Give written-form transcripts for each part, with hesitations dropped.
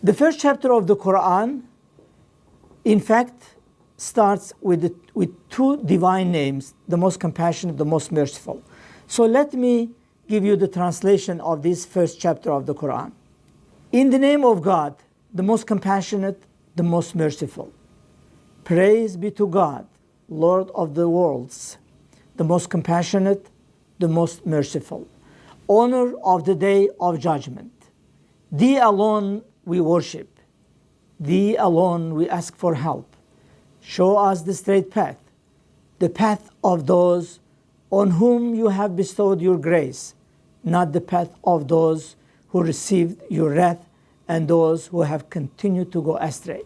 The first chapter of the Quran, in fact, starts with two divine names, the most compassionate, the most merciful. So let me give you the translation of this first chapter of the Quran. In the name of God, the most compassionate, the most merciful. Praise be to God, Lord of the worlds, the most compassionate, the most merciful. Honor of the day of judgment. Thee alone we worship. Thee alone we ask for help. Show us the straight path, the path of those on whom you have bestowed your grace, not the path of those who received your wrath and those who have continued to go astray.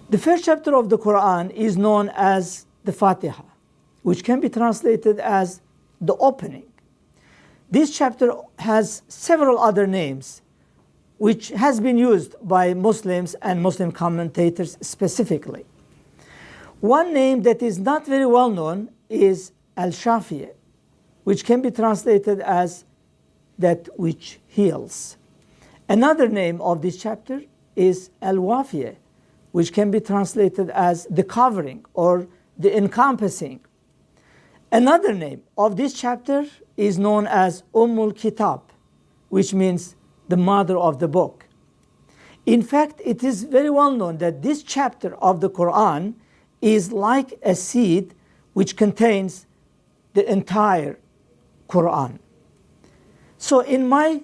The first chapter of the Quran is known as the Fatiha, which can be translated as the opening. This chapter has several other names, which has been used by Muslims and Muslim commentators specifically. One name that is not very well known is Al-Shafiyah, which can be translated as that which heals. Another name of this chapter is Al-Wafiyah, which can be translated as the covering or the encompassing. Another name of this chapter is known as Ummul Kitab, which means the mother of the book. In fact, it is very well known that this chapter of the Quran is like a seed which contains the entire Quran. So in my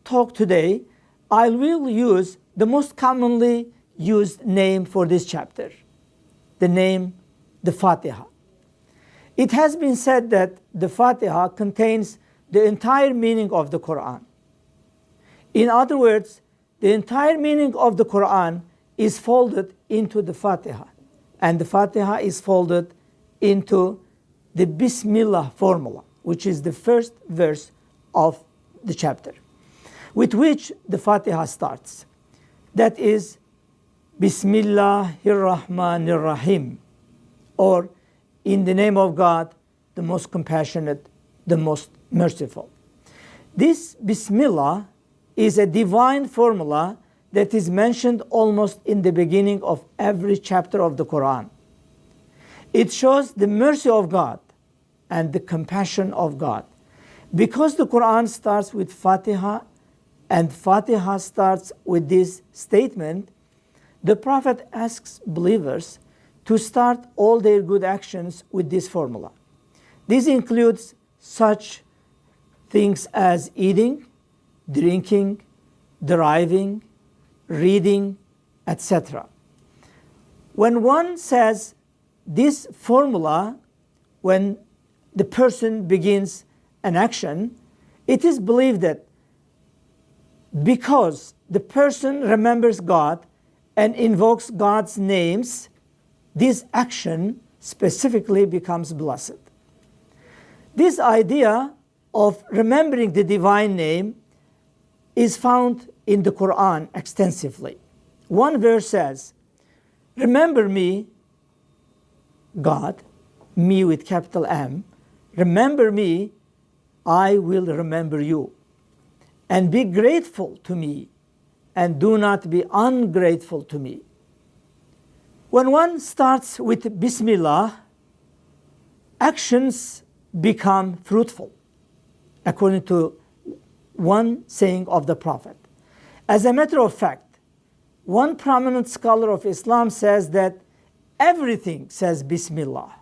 talk today, I will use the most commonly used name for this chapter, the name, the Fatiha. It has been said that the Fatiha contains the entire meaning of the Quran. In other words, the entire meaning of the Quran is folded into the Fatiha, and the Fatiha is folded into the Bismillah formula, which is the first verse of the chapter, with which the Fatiha starts. That is Bismillahirrahmanirrahim, or in the name of God, the most compassionate, the most merciful. This Bismillah is a divine formula that is mentioned almost in the beginning of every chapter of the Quran. It shows the mercy of God and the compassion of God. Because the Quran starts with Fatiha and Fatiha starts with this statement, the Prophet asks believers to start all their good actions with this formula. This includes such things as eating, drinking, driving, reading, etc. When one says this formula, when the person begins an action, it is believed that because the person remembers God and invokes God's names, this action specifically becomes blessed. This idea of remembering the divine name is found in the Quran extensively. One verse says, "Remember me, God," me with capital M, "remember me, I will remember you. And be grateful to me, and do not be ungrateful to me." When one starts with Bismillah, actions become fruitful, according to one saying of the Prophet. As a matter of fact, one prominent scholar of Islam says that everything says Bismillah.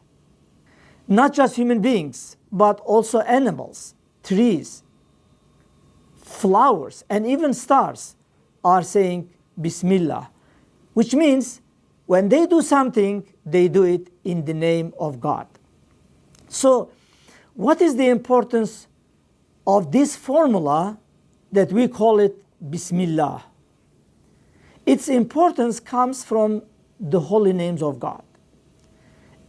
Not just human beings, but also animals, trees, flowers, and even stars are saying Bismillah, which means when they do something, they do it in the name of God. So, what is the importance of this formula that we call it Bismillah? Its importance comes from the holy names of God.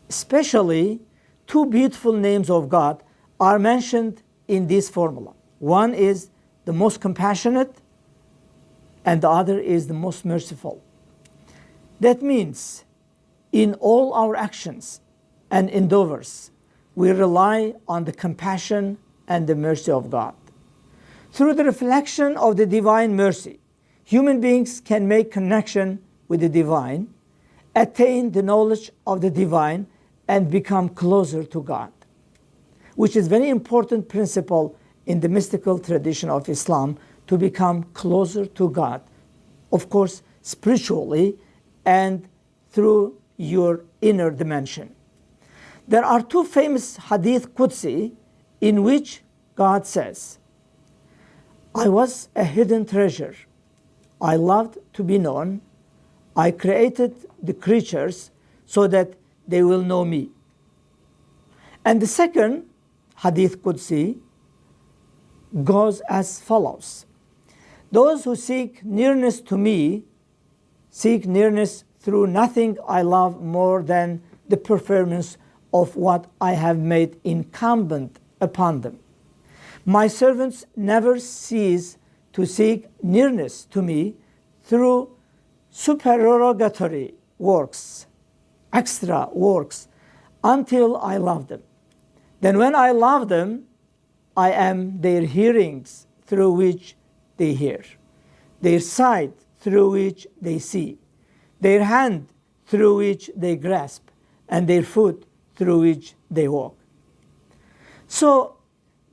Especially, two beautiful names of God are mentioned in this formula. One is the most compassionate, and the other is the most merciful. That means in all our actions and endeavors, we rely on the compassion and the mercy of God. Through the reflection of the divine mercy, human beings can make connection with the divine, attain the knowledge of the divine, and become closer to God, which is very important principle in the mystical tradition of Islam, to become closer to God, of course, spiritually and through your inner dimension. There are two famous hadith Qudsi in which God says, I was a hidden treasure. I loved to be known. I created the creatures so that they will know me. And the second hadith Qudsi goes as follows. Those who seek nearness to me seek nearness through nothing I love more than the performance of what I have made incumbent upon them. My servants never cease to seek nearness to me through supererogatory works, extra works, until I love them. Then when I love them, I am their hearings through which they hear, their sight through which they see, their hand through which they grasp, and their foot through which they walk. So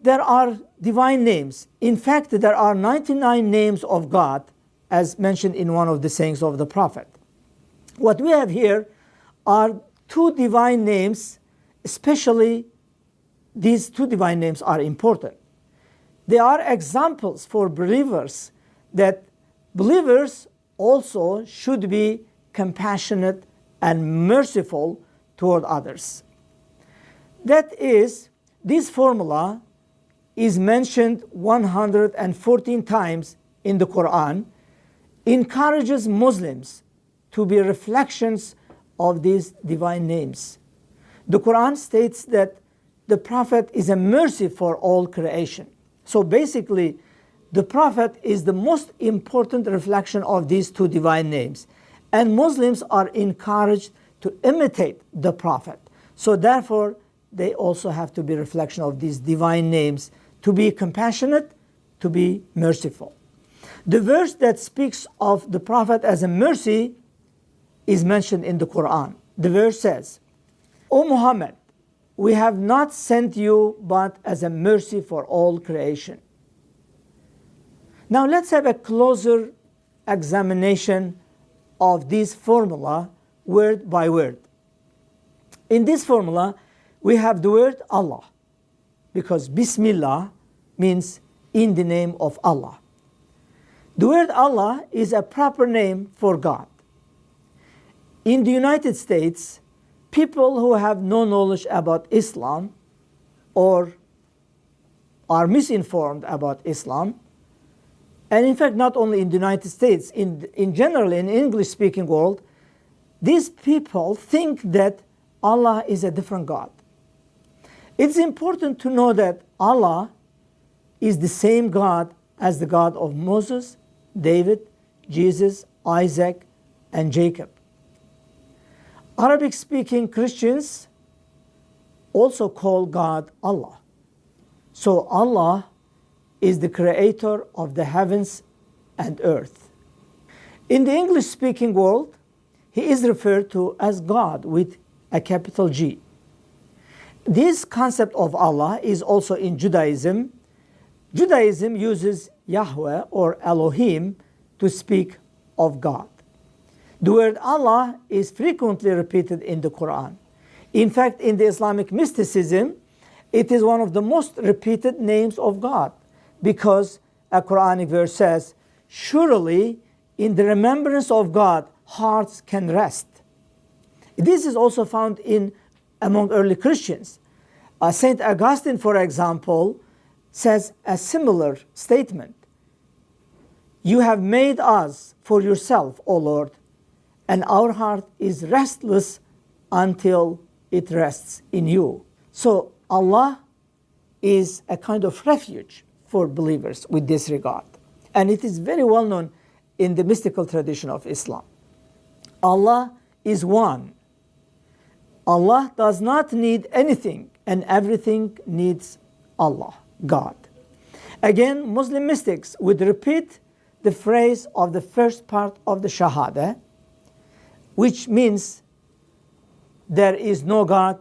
there are divine names. In fact, there are 99 names of God, as mentioned in one of the sayings of the Prophet. What we have here are two divine names, especially these two divine names are important. They are examples for believers that believers also should be compassionate and merciful toward others. That is, this formula is mentioned 114 times in the Qur'an, encourages Muslims to be reflections of these divine names. The Qur'an states that the Prophet is a mercy for all creation. So basically, the Prophet is the most important reflection of these two divine names. And Muslims are encouraged to imitate the Prophet. So therefore, they also have to be reflection of these divine names, to be compassionate, to be merciful. The verse that speaks of the Prophet as a mercy is mentioned in the Qur'an. The verse says, O Muhammad, we have not sent you but as a mercy for all creation. Now let's have a closer examination of this formula word by word. In this formula, we have the word Allah, because Bismillah means in the name of Allah. The word Allah is a proper name for God. In the United States, people who have no knowledge about Islam or are misinformed about Islam, and in fact not only in the United States, in general in English-speaking world, these people think that Allah is a different God. It's important to know that Allah is the same God as the God of Moses, David, Jesus, Isaac, and Jacob. Arabic-speaking Christians also call God Allah. So Allah is the creator of the heavens and earth. In the English-speaking world, He is referred to as God with a capital G. This concept of Allah is also in Judaism. Judaism uses Yahweh or Elohim to speak of God. The word Allah is frequently repeated in the Quran. In fact, in the Islamic mysticism, it is one of the most repeated names of God, because a Quranic verse says, surely in the remembrance of God, hearts can rest. This is also found among early Christians. St. Augustine, for example, says a similar statement. You have made us for yourself, O Lord, and our heart is restless until it rests in you. So Allah is a kind of refuge for believers with this regard. And it is very well known in the mystical tradition of Islam. Allah is one. Allah does not need anything, and everything needs Allah, God. Again, Muslim mystics would repeat the phrase of the first part of the Shahada, which means there is no God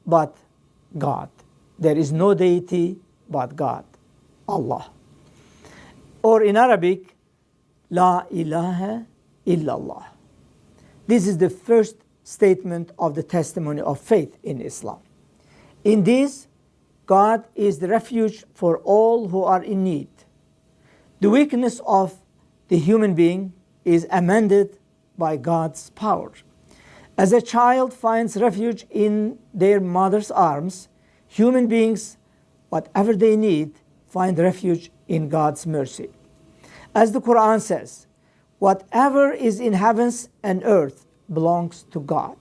but God. There is no deity but God, Allah. Or in Arabic, La ilaha illallah. This is the first statement of the testimony of faith in Islam. In this, God is the refuge for all who are in need. The weakness of the human being is amended by God's power. As a child finds refuge in their mother's arms, human beings, whatever they need, find refuge in God's mercy. As the Qur'an says, whatever is in heavens and earth belongs to God.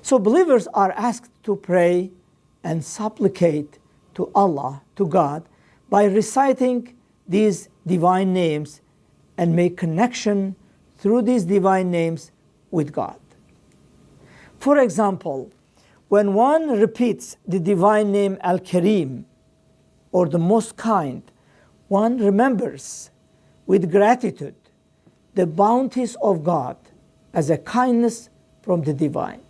So believers are asked to pray and supplicate to Allah, to God, by reciting these divine names and make connection through these divine names with God. For example, when one repeats the divine name Al-Karim, or the Most Kind, one remembers with gratitude the bounties of God as a kindness from the divine.